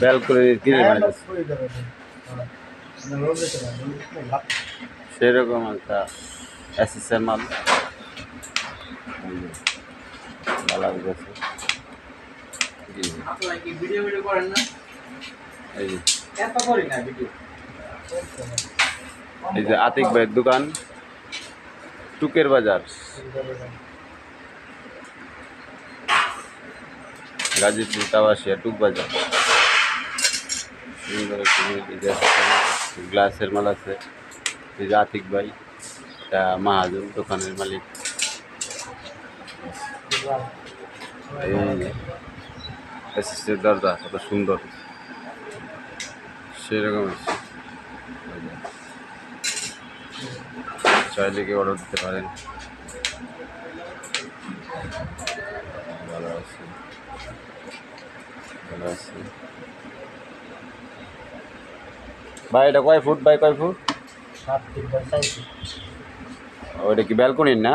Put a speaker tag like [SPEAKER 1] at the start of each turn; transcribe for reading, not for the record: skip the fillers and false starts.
[SPEAKER 1] ব্যালকনির কিনে বানাইতেছে সেরকম একটা এসএসএর মাল ভালো গেছে। এই যে আতিক ভাইয়ের দোকান, টুকের বাজার, গাজীপুর টাওয়াশিয়া টুক বাজার। গ্লাসের মাল আছে। এই যে আতিক ভাই, এটা মাহাজন দোকানের মালিক। এই দরজা কত সুন্দর, সেরকম চাইলে কি অর্ডার দিতে পারেন। ভালো আছে, ভালো আছে ভাই। এটা কয় ফুট বাই কয় ফুট?
[SPEAKER 2] 7 feet by 4 feet.
[SPEAKER 1] ওইটা কি ব্যালকনির না?